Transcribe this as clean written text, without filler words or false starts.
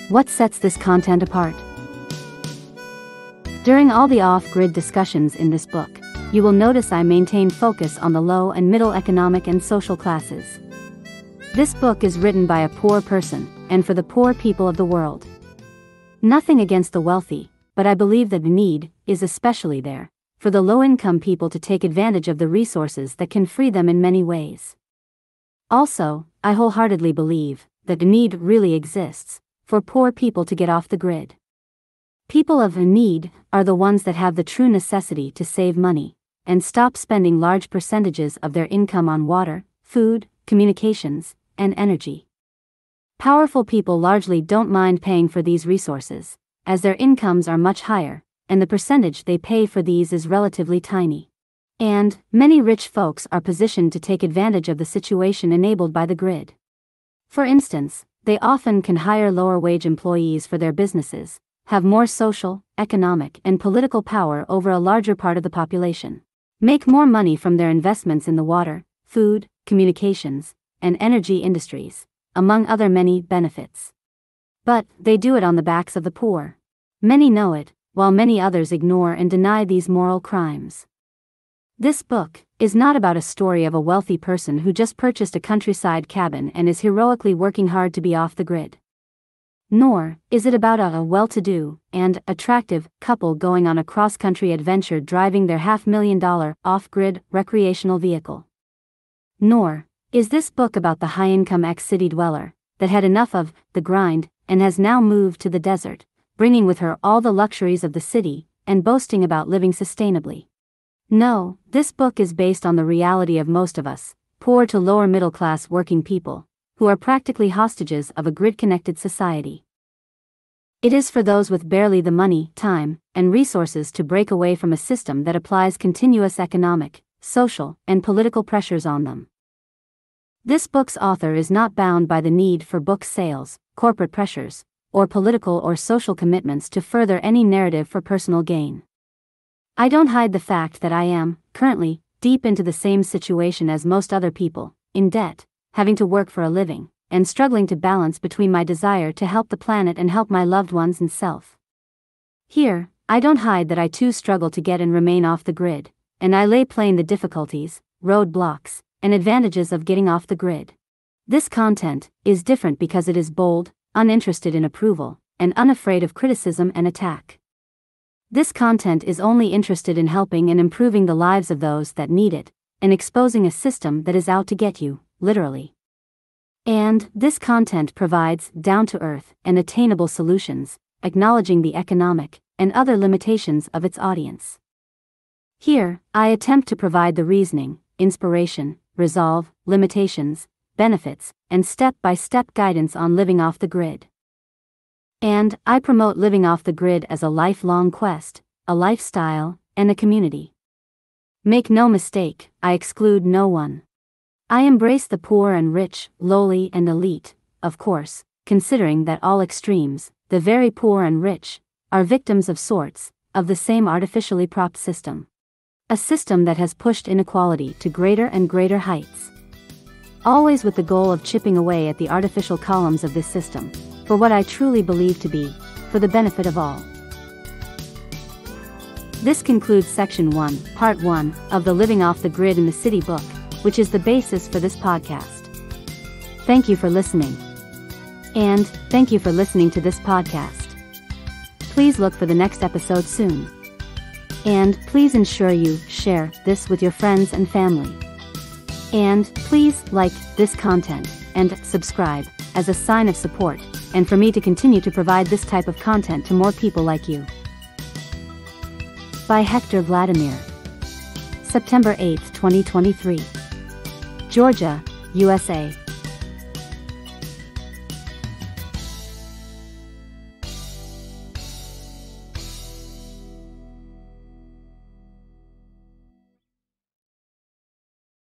What sets this content apart? During all the off-grid discussions in this book, you will notice I maintain focus on the low and middle economic and social classes. This book is written by a poor person, and for the poor people of the world. Nothing against the wealthy, but I believe that the need is especially there for the low-income people to take advantage of the resources that can free them in many ways. Also, I wholeheartedly believe that the need really exists for poor people to get off the grid. People of need are the ones that have the true necessity to save money and stop spending large percentages of their income on water, food, communications, and energy. Powerful people largely don't mind paying for these resources, as their incomes are much higher, and the percentage they pay for these is relatively tiny. And many rich folks are positioned to take advantage of the situation enabled by the grid. For instance, they often can hire lower-wage employees for their businesses, have more social, economic, and political power over a larger part of the population, make more money from their investments in the water, food, communications, and energy industries, among other many benefits. But they do it on the backs of the poor. Many know it, while many others ignore and deny these moral crimes. This book is not about a story of a wealthy person who just purchased a countryside cabin and is heroically working hard to be off the grid. Nor is it about a well-to-do and attractive couple going on a cross-country adventure driving their $500,000 off-grid recreational vehicle. Nor is this book about the high-income ex-city dweller that had enough of the grind and has now moved to the desert, bringing with her all the luxuries of the city and boasting about living sustainably. No, this book is based on the reality of most of us, poor to lower middle-class working people, who are practically hostages of a grid-connected society. It is for those with barely the money, time, and resources to break away from a system that applies continuous economic, social, and political pressures on them. This book's author is not bound by the need for book sales, corporate pressures, or political or social commitments to further any narrative for personal gain. I don't hide the fact that I am, currently, deep into the same situation as most other people, in debt, having to work for a living, and struggling to balance between my desire to help the planet and help my loved ones and self. Here, I don't hide that I too struggle to get and remain off the grid, and I lay plain the difficulties, roadblocks, and advantages of getting off the grid. This content is different because it is bold, uninterested in approval, and unafraid of criticism and attack. This content is only interested in helping and improving the lives of those that need it, and exposing a system that is out to get you, literally. And this content provides down-to-earth and attainable solutions, acknowledging the economic and other limitations of its audience. Here, I attempt to provide the reasoning, inspiration, resolve, limitations, benefits, and step-by-step guidance on living off the grid. And I promote living off the grid as a lifelong quest, a lifestyle, and a community. Make no mistake, I exclude no one. I embrace the poor and rich, lowly and elite, of course, considering that all extremes, the very poor and rich, are victims of sorts, of the same artificially propped system. A system that has pushed inequality to greater and greater heights. Always with the goal of chipping away at the artificial columns of this system, for what I truly believe to be, for the benefit of all. This concludes Section 1, Part 1, of the Living Off the Grid in the City book, which is the basis for this podcast. Thank you for listening. And thank you for listening to this podcast. Please look for the next episode soon. And please ensure you share this with your friends and family. And please like this content and subscribe as a sign of support, and for me to continue to provide this type of content to more people like you. By Hector Vladimir. September 8, 2023. Georgia, USA.